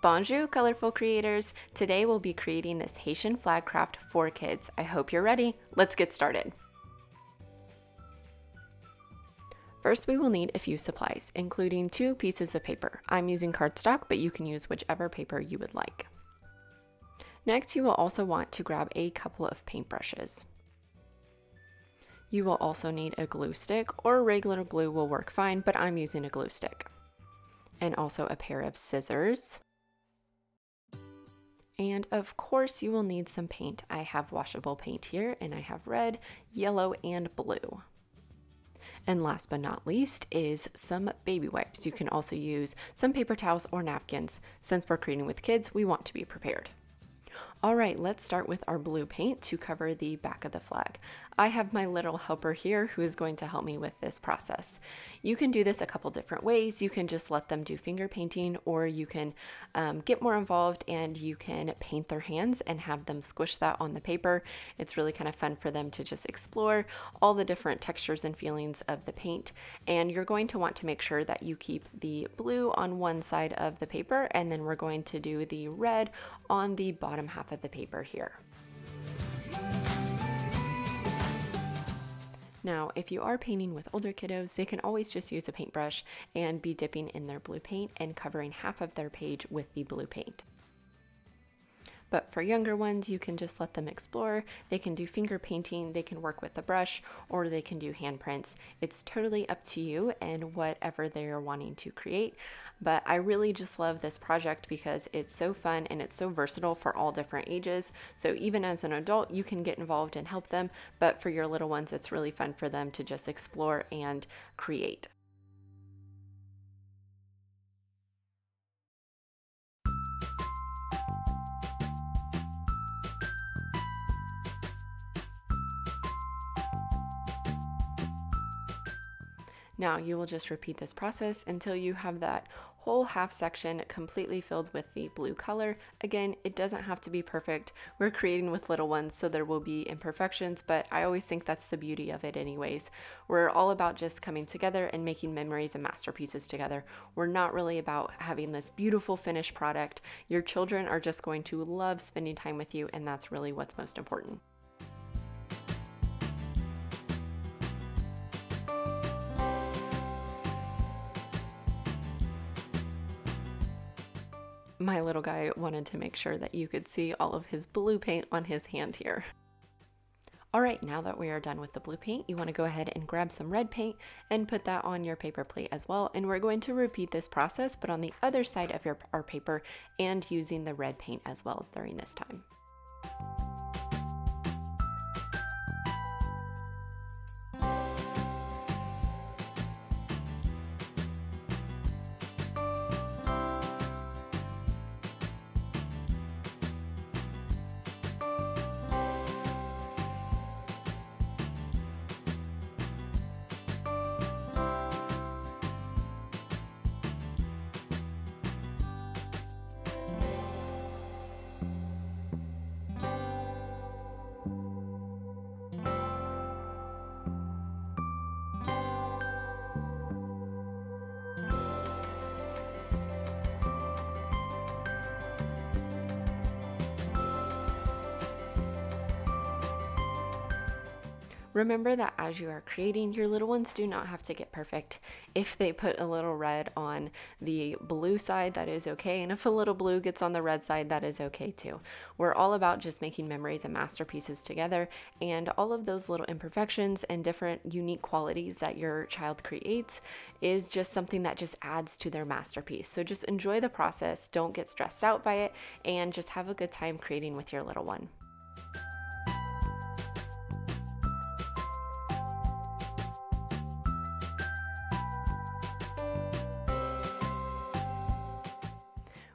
Bonjour, colorful creators! Today we'll be creating this Haitian flag craft for kids. I hope you're ready. Let's get started. First, we will need a few supplies, including 2 pieces of paper. I'm using cardstock, but you can use whichever paper you would like. Next, you will also want to grab a couple of paintbrushes. You will also need a glue stick, or regular glue will work fine, but I'm using a glue stick. And also a pair of scissors. And of course, you will need some paint. I have washable paint here, and I have red, yellow, and blue. And last but not least is some baby wipes. You can also use some paper towels or napkins. Since we're creating with kids, we want to be prepared. All right, let's start with our blue paint to cover the back of the flag. I have my little helper here who is going to help me with this process. You can do this a couple different ways. You can just let them do finger painting, or you can get more involved and you can paint their hands and have them squish that on the paper. It's really kind of fun for them to just explore all the different textures and feelings of the paint. And you're going to want to make sure that you keep the blue on one side of the paper, and then we're going to do the red on the bottom half of the paper here. Now, if you are painting with older kiddos, they can always just use a paintbrush and be dipping in their blue paint and covering half of their page with the blue paint. But for younger ones, you can just let them explore. They can do finger painting, they can work with the brush, or they can do handprints. It's totally up to you and whatever they're wanting to create. But I really just love this project because it's so fun and it's so versatile for all different ages. So even as an adult, you can get involved and help them. But for your little ones, it's really fun for them to just explore and create. Now you will just repeat this process until you have that whole half section completely filled with the blue color. Again, it doesn't have to be perfect. We're creating with little ones, so there will be imperfections, but I always think that's the beauty of it anyways. We're all about just coming together and making memories and masterpieces together. We're not really about having this beautiful finished product. Your children are just going to love spending time with you, and that's really what's most important. My little guy wanted to make sure that you could see all of his blue paint on his hand here. All right, now that we are done with the blue paint, you want to go ahead and grab some red paint and put that on your paper plate as well. And we're going to repeat this process, but on the other side of our paper, and using the red paint as well during this time. Remember that as you are creating, your little ones do not have to get perfect. If they put a little red on the blue side, that is okay. And if a little blue gets on the red side, that is okay too. We're all about just making memories and masterpieces together, and all of those little imperfections and different unique qualities that your child creates is just something that just adds to their masterpiece. So just enjoy the process, don't get stressed out by it, and just have a good time creating with your little one.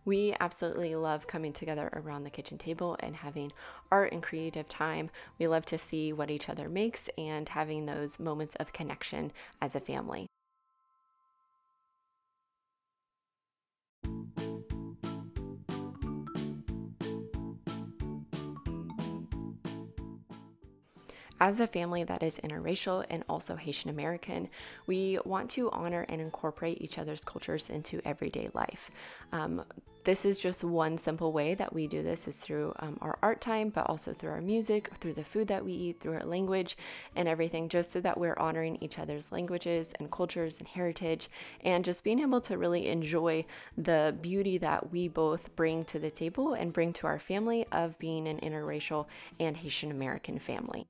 We absolutely love coming together around the kitchen table and having art and creative time. We love to see what each other makes and having those moments of connection as a family. As a family that is interracial and also Haitian American, we want to honor and incorporate each other's cultures into everyday life. This is just one simple way that we do this is through our art time, but also through our music, through the food that we eat, through our language and everything, just so that we're honoring each other's languages and cultures and heritage, and just being able to really enjoy the beauty that we both bring to the table and bring to our family of being an interracial and Haitian American family.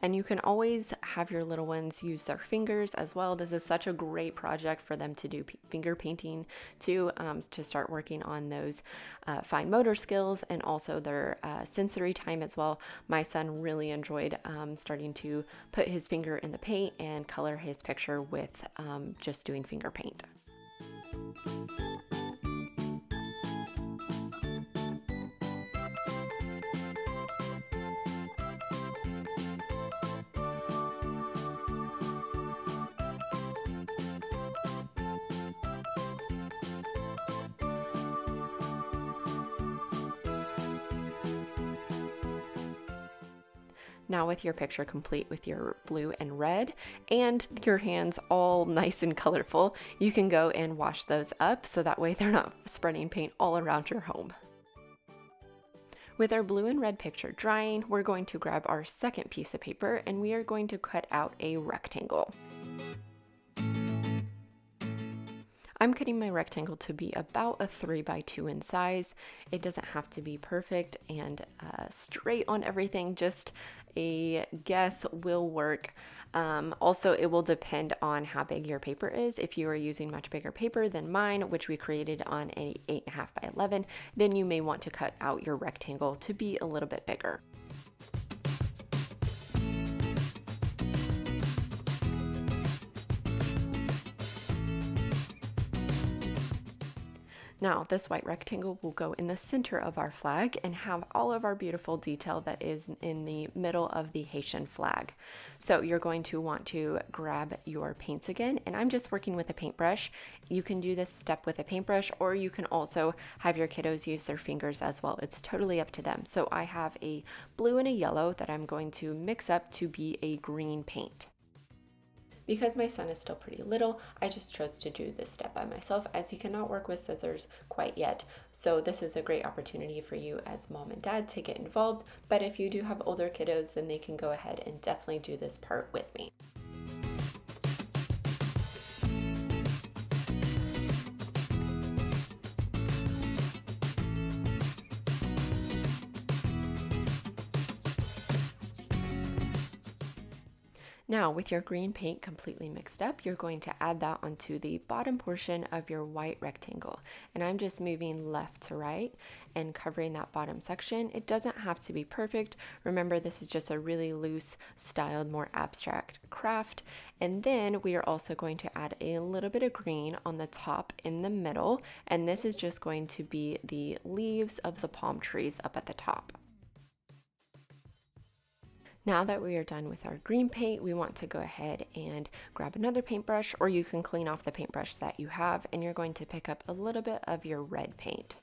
And you can always have your little ones use their fingers as well. This is such a great project for them to do finger painting to start working on those fine motor skills and also their sensory time as well. My son really enjoyed starting to put his finger in the paint and color his picture with just doing finger paint. Now with your picture complete with your blue and red and your hands all nice and colorful, you can go and wash those up so that way they're not spreading paint all around your home. With our blue and red picture drying, we're going to grab our second piece of paper and we are going to cut out a rectangle. I'm cutting my rectangle to be about a 3x2 in size. It doesn't have to be perfect and straight on everything, just a guess will work. Also, it will depend on how big your paper is. If you are using much bigger paper than mine, which we created on a 8.5x11, then you may want to cut out your rectangle to be a little bit bigger. Now, this white rectangle will go in the center of our flag and have all of our beautiful detail that is in the middle of the Haitian flag. So you're going to want to grab your paints again, and I'm just working with a paintbrush. You can do this step with a paintbrush, or you can also have your kiddos use their fingers as well. It's totally up to them. So I have a blue and a yellow that I'm going to mix up to be a green paint. Because my son is still pretty little, I just chose to do this step by myself as he cannot work with scissors quite yet. So this is a great opportunity for you as mom and dad to get involved. But if you do have older kiddos, then they can go ahead and definitely do this part with me. Now, with your green paint completely mixed up, you're going to add that onto the bottom portion of your white rectangle. And I'm just moving left to right and covering that bottom section. It doesn't have to be perfect. Remember, this is just a really loose, styled, more abstract craft. And then we are also going to add a little bit of green on the top in the middle. And this is just going to be the leaves of the palm trees up at the top. Now that we are done with our green paint, we want to go ahead and grab another paintbrush, or you can clean off the paintbrush that you have, and you're going to pick up a little bit of your red paint.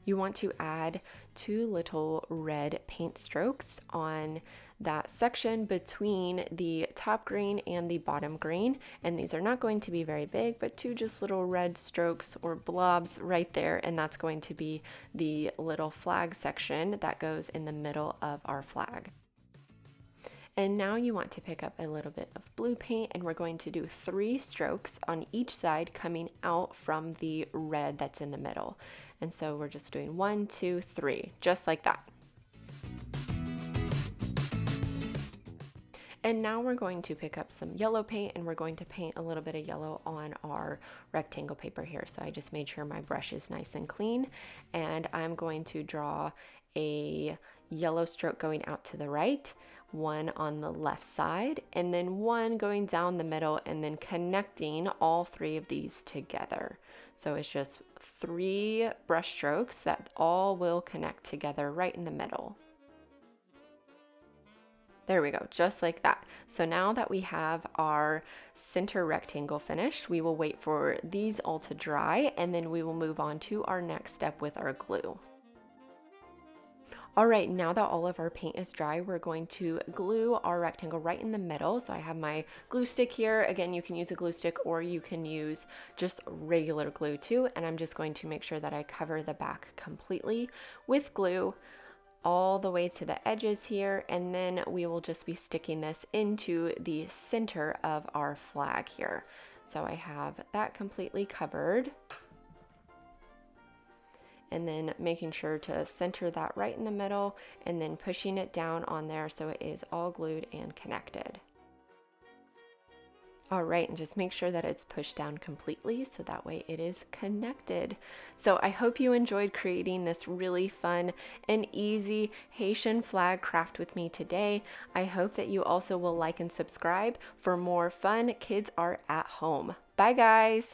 You want to add 2 little red paint strokes on that section between the top green and the bottom green, and these are not going to be very big, but 2 just little red strokes or blobs right there, and that's going to be the little flag section that goes in the middle of our flag. And now you want to pick up a little bit of blue paint, and we're going to do 3 strokes on each side coming out from the red that's in the middle. And so we're just doing 1, 2, 3, just like that. And now we're going to pick up some yellow paint, and we're going to paint a little bit of yellow on our rectangle paper here. So I just made sure my brush is nice and clean, and I'm going to draw a yellow stroke going out to the right, 1 on the left side, and then 1 going down the middle, and then connecting all 3 of these together. So it's just 3 brush strokes that all will connect together right in the middle. There we go, just like that. So now that we have our center rectangle finished, we will wait for these all to dry, and then we will move on to our next step with our glue. All right, now that all of our paint is dry, we're going to glue our rectangle right in the middle. So I have my glue stick here. Again, you can use a glue stick or you can use just regular glue too. And I'm just going to make sure that I cover the back completely with glue all the way to the edges here, and then we will just be sticking this into the center of our flag here. So I have that completely covered, and then making sure to center that right in the middle and then pushing it down on there so it is all glued and connected. All right, and just make sure that it's pushed down completely so that way it is connected. So I hope you enjoyed creating this really fun and easy Haitian flag craft with me today. I hope that you also will like and subscribe for more fun kids art at home. Bye guys!